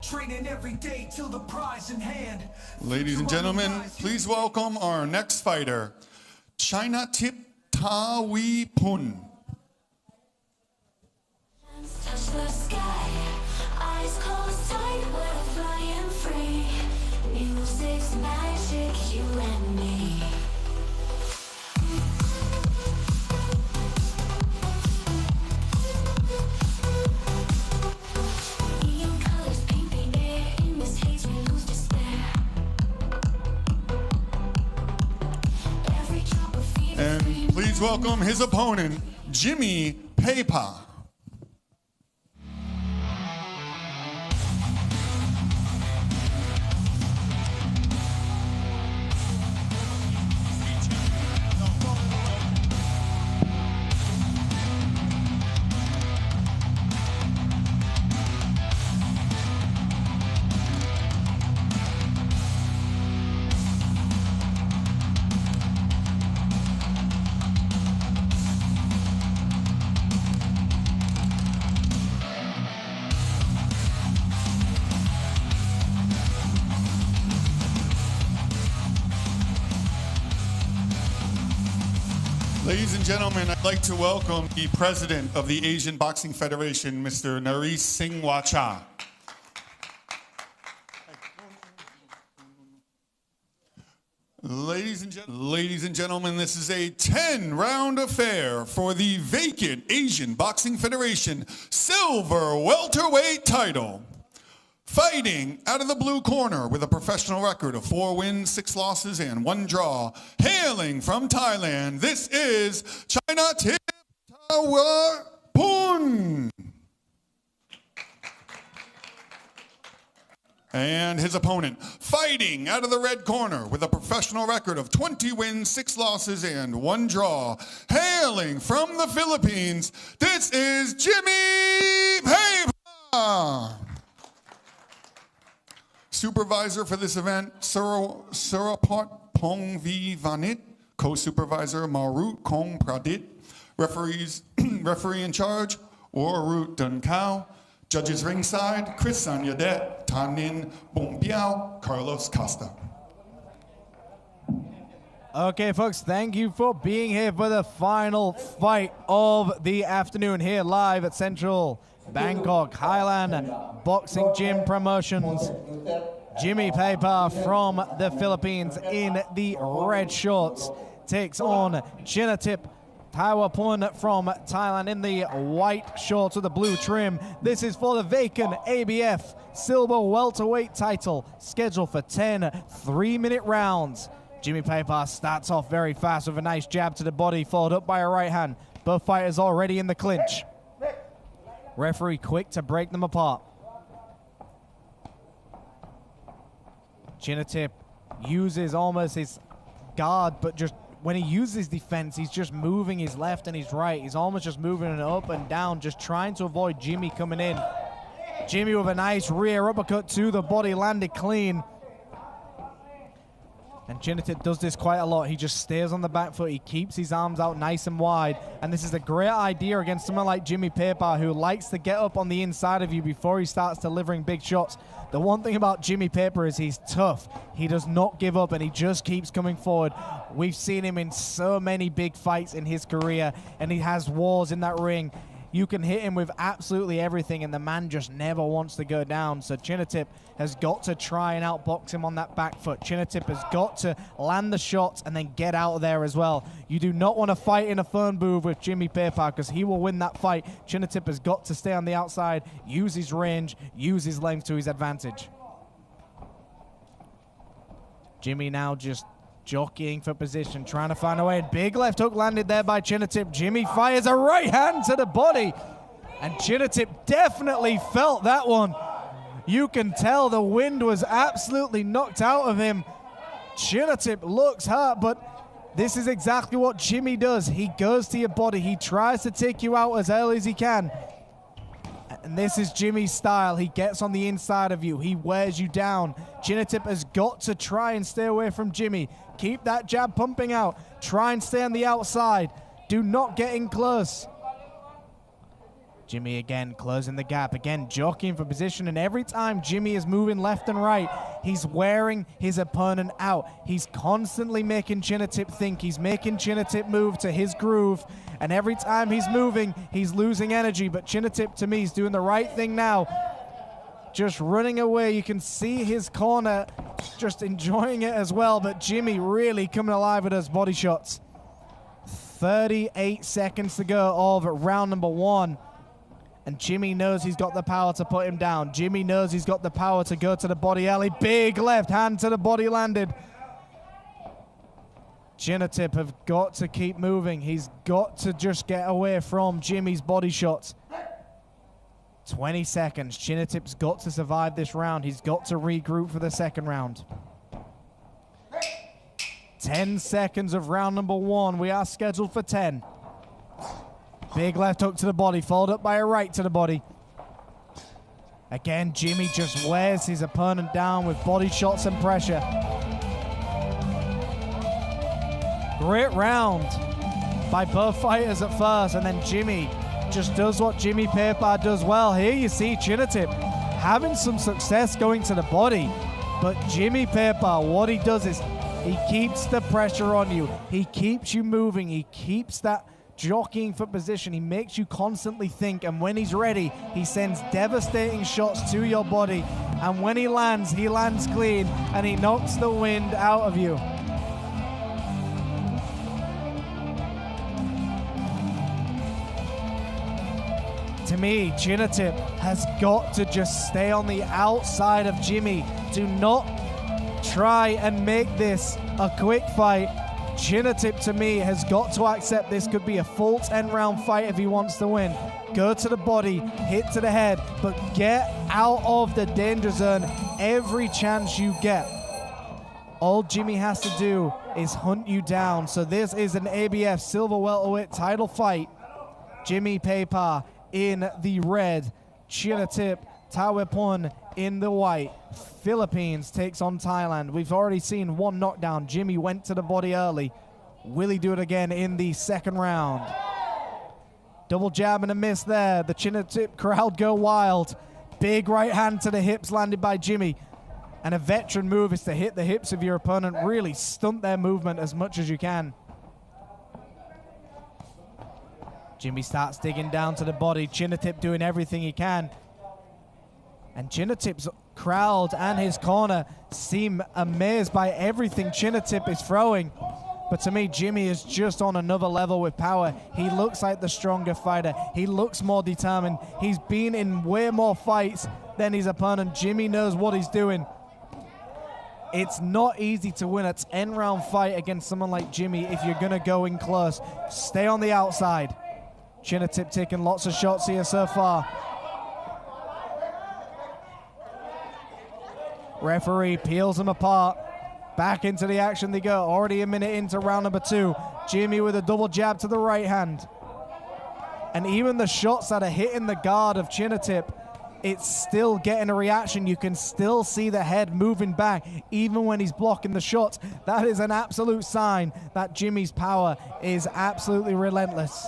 training every day till the prize in hand. Ladies and gentlemen, please welcome our next fighter, Chinathip Thawiphun. Touch the sky, eyes closed tight, we're flying free. Music's magic, you and me. Neon colors paint the air, in this haze we lose despair. Every drop of fever. And please welcome his opponent, Jimmy Paypa. Ladies and gentlemen, I'd like to welcome the president of the Asian Boxing Federation, Mr. Naresh Singh Wacha. Ladies and gentlemen, this is a 10-round affair for the vacant Asian Boxing Federation Silver Welterweight title. Fighting out of the blue corner with a professional record of 4 wins, 6 losses, and 1 draw. Hailing from Thailand, this is Chinathip Thawiphun. And his opponent, fighting out of the red corner with a professional record of 20 wins, 6 losses, and 1 draw. Hailing from the Philippines, this is Jimmy Paypa. Supervisor for this event, Suraport Pongvivanit. Co-supervisor, Marut Kong Pradit. Referee in charge, Orut Dunkau. Judges ringside, Chris Sanyadet, Tanin Bombiao, Carlos Costa. Okay, folks, thank you for being here for the final fight of the afternoon here live at Central Bangkok Highland Boxing Gym Promotions. Jimmy Paypa from the Philippines in the red shorts takes on Chinathip Thawiphun from Thailand in the white shorts with the blue trim. This is for the vacant ABF Silver Welterweight title, scheduled for 10 3-minute rounds. Jimmy Paypa starts off very fast with a nice jab to the body, followed up by a right hand. Both fighters already in the clinch. Referee quick to break them apart. Chinathip uses almost his guard, but just when he uses defense, he's just moving his left and his right. He's almost just moving it up and down, just trying to avoid Jimmy coming in. Jimmy with a nice rear uppercut to the body, landed clean. And Chinathip does this quite a lot. He just stays on the back foot. He keeps his arms out nice and wide. And this is a great idea against someone like Jimmy Paypa, who likes to get up on the inside of you before he starts delivering big shots. The one thing about Jimmy Paypa is he's tough. He does not give up, and he just keeps coming forward. We've seen him in so many big fights in his career, and he has wars in that ring. You can hit him with absolutely everything, and the man just never wants to go down. So Chinathip has got to try and outbox him on that back foot. Chinathip has got to land the shots and then get out of there as well. You do not want to fight in a phone booth with Jimmy Paypa, because he will win that fight. Chinathip has got to stay on the outside, use his range, use his length to his advantage. Jimmy now just jockeying for position, trying to find a way. Big left hook landed there by Chinathip. Jimmy fires a right hand to the body, and Chinathip definitely felt that one. You can tell the wind was absolutely knocked out of him. Chinathip looks hurt, but this is exactly what Jimmy does. He goes to your body. He tries to take you out as early as he can. And this is Jimmy's style. He gets on the inside of you. He wears you down. Chinathip has got to try and stay away from Jimmy. Keep that jab pumping out. Try and stay on the outside. Do not get in close. Jimmy again closing the gap, again jockeying for position, and every time Jimmy is moving left and right, he's wearing his opponent out. He's constantly making Chinathip think, he's making Chinathip move to his groove, and every time he's moving, he's losing energy, but Chinathip to me is doing the right thing now, just running away. You can see his corner just enjoying it as well, but Jimmy really coming alive with those body shots. 38 seconds to go of round number 1. And Jimmy knows he's got the power to put him down. Jimmy knows he's got the power to go to the body alley. Big left hand to the body landed. Chinathip have got to keep moving. He's got to just get away from Jimmy's body shots. 20 seconds. Chinathip's got to survive this round. He's got to regroup for the second round. 10 seconds of round number 1. We are scheduled for 10. Big left hook to the body, followed up by a right to the body. Again, Jimmy just wears his opponent down with body shots and pressure. Great round by both fighters at first, and then Jimmy just does what Jimmy Paypa does well. Here you see Chinathip having some success going to the body, but Jimmy Paypa, what he does is he keeps the pressure on you. He keeps you moving. He keeps that jockeying for position. He makes you constantly think, and when he's ready, he sends devastating shots to your body, and when he lands clean, and he knocks the wind out of you. To me, Chinathip has got to just stay on the outside of Jimmy. Do not try and make this a quick fight. Chinathip, to me, has got to accept this could be a full 10-round fight if he wants to win. Go to the body, hit to the head, but get out of the danger zone every chance you get. All Jimmy has to do is hunt you down. So this is an ABF Silver Welterweight title fight. Jimmy Paypa in the red, Chinathip Thawiphun in the white. Philippines takes on Thailand. We've already seen one knockdown. Jimmy went to the body early. Will he do it again in the second round? Double jab and a miss there. The Chinathip crowd go wild. Big right hand to the hips landed by Jimmy. And a veteran move is to hit the hips of your opponent. Really stunt their movement as much as you can. Jimmy starts digging down to the body. Chinathip doing everything he can. And Chinathip's crowd and his corner seem amazed by everything Chinathip is throwing. But to me, Jimmy is just on another level with power. He looks like the stronger fighter. He looks more determined. He's been in way more fights than his opponent. Jimmy knows what he's doing. It's not easy to win a 10-round fight against someone like Jimmy if you're going to go in close. Stay on the outside. Chinathip taking lots of shots here so far. Referee peels them apart. Back into the action they go. Already a minute into round number 2. Jimmy with a double jab to the right hand. And even the shots that are hitting the guard of Chinathip, it's still getting a reaction. You can still see the head moving back, even when he's blocking the shots. That is an absolute sign that Jimmy's power is absolutely relentless.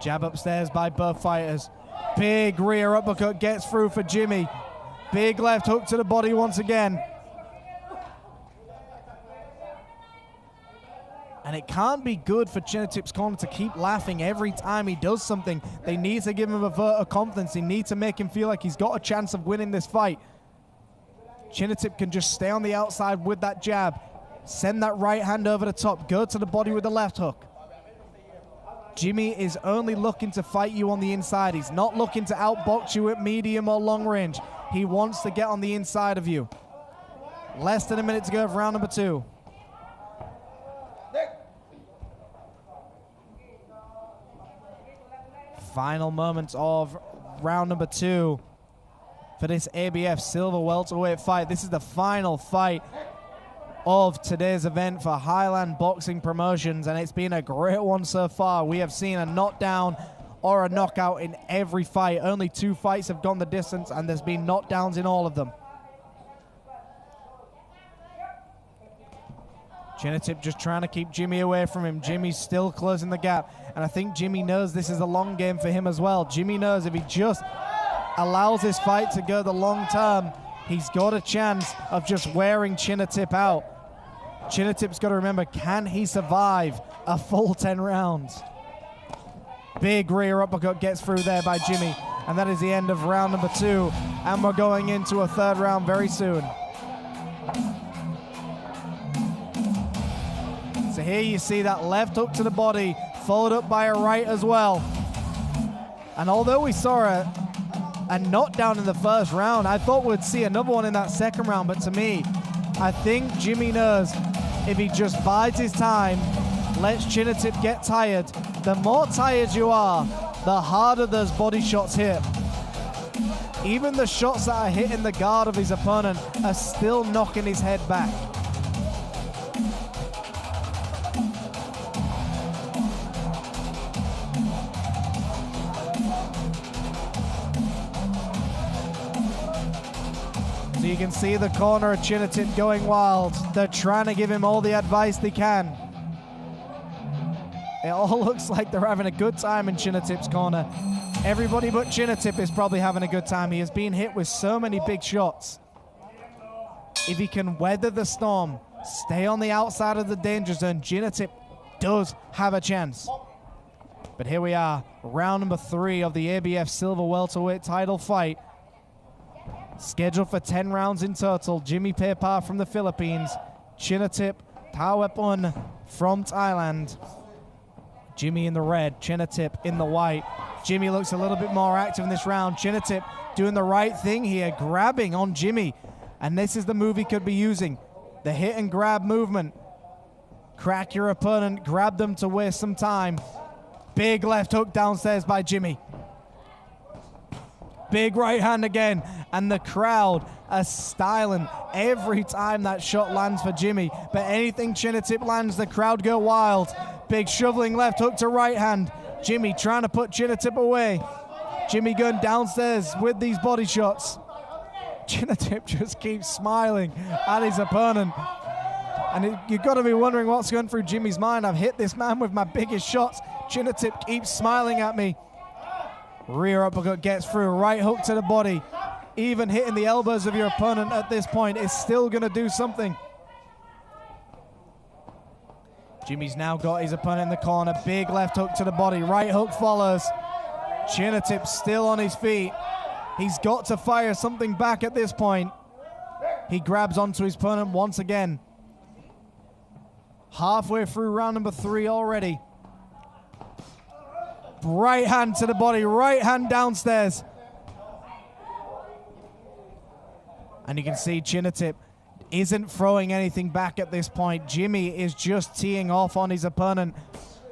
Jab upstairs by both fighters. Big rear uppercut gets through for Jimmy. Big left hook to the body once again. And it can't be good for Chinathip's corner to keep laughing every time he does something. They need to give him a vote of confidence. They need to make him feel like he's got a chance of winning this fight. Chinathip can just stay on the outside with that jab. Send that right hand over the top. Go to the body with the left hook. Jimmy is only looking to fight you on the inside. He's not looking to outbox you at medium or long range. He wants to get on the inside of you. Less than a minute to go of round number 2. Final moments of round number 2 for this ABF Silver Welterweight fight. This is the final fight of today's event for Highland Boxing Promotions, and it's been a great one so far. We have seen a knockdown or a knockout in every fight. Only 2 fights have gone the distance, and there's been knockdowns in all of them. Chinathip just trying to keep Jimmy away from him. Jimmy's still closing the gap. And I think Jimmy knows this is a long game for him as well. Jimmy knows if he just allows this fight to go the long term, he's got a chance of just wearing Chinathip out. Chinathip's got to remember, can he survive a full 10 rounds? Big rear uppercut gets through there by Jimmy. And that is the end of round number 2. And we're going into a 3rd round very soon. So here you see that left hook to the body, followed up by a right as well. And although we saw a knockdown in the 1st round, I thought we'd see another one in that 2nd round. But to me, I think Jimmy knows if he just bides his time, lets Chinathip get tired, the more tired you are, the harder those body shots hit. Even the shots that are hitting the guard of his opponent are still knocking his head back. So you can see the corner of Chinathip going wild. They're trying to give him all the advice they can. It all looks like they're having a good time in Chinathip's corner. Everybody but Chinathip is probably having a good time. He has been hit with so many big shots. If he can weather the storm, stay on the outside of the danger zone, Chinathip does have a chance. But here we are, round number 3 of the ABF Silver Welterweight title fight. Scheduled for 10 rounds in total. Jimmy Paypa from the Philippines, Chinathip Thawiphun from Thailand. Jimmy in the red, Chinathip in the white. Jimmy looks a little bit more active in this round. Chinathip doing the right thing here, grabbing on Jimmy. And this is the move he could be using. The hit and grab movement. Crack your opponent, grab them to waste some time. Big left hook downstairs by Jimmy. Big right hand again. And the crowd are styling every time that shot lands for Jimmy. But anything Chinathip lands, the crowd go wild. Big shoveling left hook to right hand. Jimmy trying to put Chinathip away. Jimmy going downstairs with these body shots. Chinathip just keeps smiling at his opponent. And you've got to be wondering what's going through Jimmy's mind. I've hit this man with my biggest shots. Chinathip keeps smiling at me. Rear uppercut gets through. Right hook to the body. Even hitting the elbows of your opponent at this point is still going to do something. Jimmy's now got his opponent in the corner. Big left hook to the body. Right hook follows. Chinathip still on his feet. He's got to fire something back at this point. He grabs onto his opponent once again. Halfway through round number 3 already. Right hand to the body. Right hand downstairs. And you can see Chinathip isn't throwing anything back at this point. Jimmy is just teeing off on his opponent.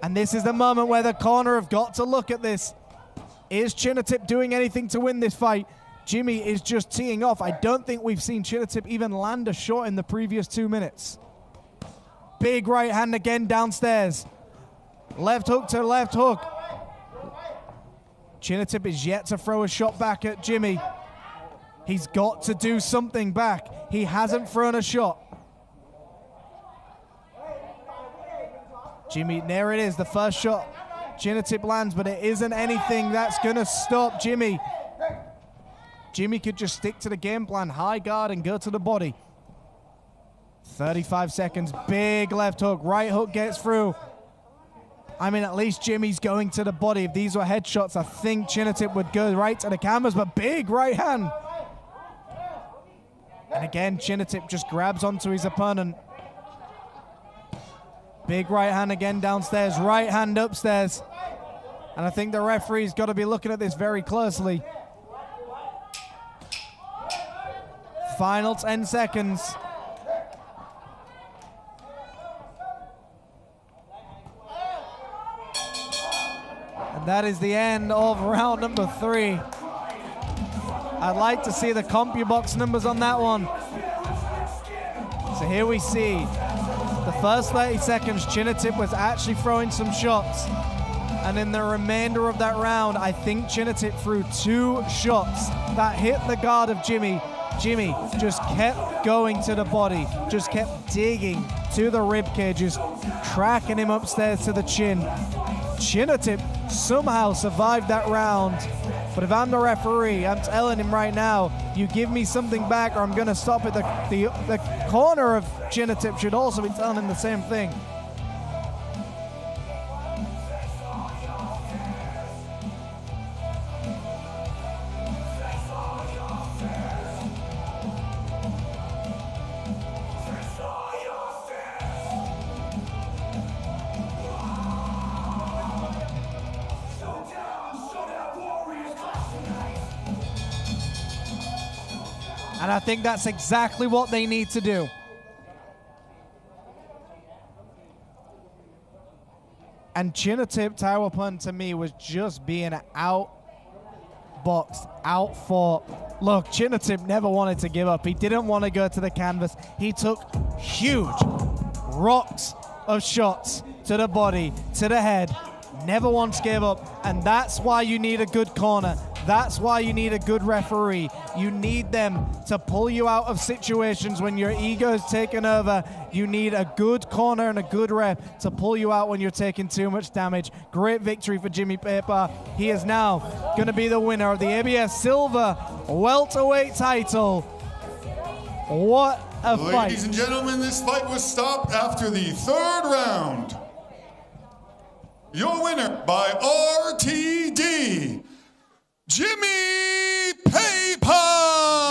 And this is the moment where the corner have got to look at this. Is Chinathip doing anything to win this fight? Jimmy is just teeing off. I don't think we've seen Chinathip even land a shot in the previous 2 minutes. Big right hand again downstairs. Left hook to left hook. Chinathip is yet to throw a shot back at Jimmy. He's got to do something back. He hasn't thrown a shot. Jimmy, there it is, the first shot. Chinathip lands, but it isn't anything that's going to stop Jimmy. Jimmy could just stick to the game plan, high guard and go to the body. 35 seconds, big left hook, right hook gets through. I mean, at least Jimmy's going to the body. If these were headshots, I think Chinathip would go right to the cameras, but big right hand. And again, Chinathip just grabs onto his opponent. Big right hand again downstairs, right hand upstairs. And I think the referee's got to be looking at this very closely. Final 10 seconds. And that is the end of round number 3. I'd like to see the CompuBox numbers on that one. So here we see the first 30 seconds, Chinathip was actually throwing some shots. And in the remainder of that round, I think Chinathip threw 2 shots that hit the guard of Jimmy. Jimmy just kept going to the body, just kept digging to the rib cages, tracking him upstairs to the chin. Chinathip somehow survived that round. But if I'm the referee, I'm telling him right now, you give me something back or I'm going to stop it. The corner of Chinathip should also be telling him the same thing. And I think that's exactly what they need to do. And Chinathip Thawiphun to me was just being outboxed, outfought. Look, Chinathip never wanted to give up. He didn't want to go to the canvas. He took huge rocks of shots to the body, to the head. Never once gave up. And that's why you need a good corner. That's why you need a good referee. You need them to pull you out of situations when your ego's taken over. You need a good corner and a good ref to pull you out when you're taking too much damage. Great victory for Jimmy Paypa. He is now going to be the winner of the ABF Silver Welterweight title. What a fight. Ladies and gentlemen, this fight was stopped after the 3rd round. Your winner by RTD, Jimmy Paypa!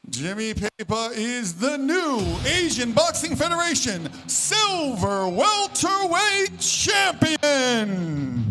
Jimmy Paypa is the new Asian Boxing Federation Silver Welterweight Champion!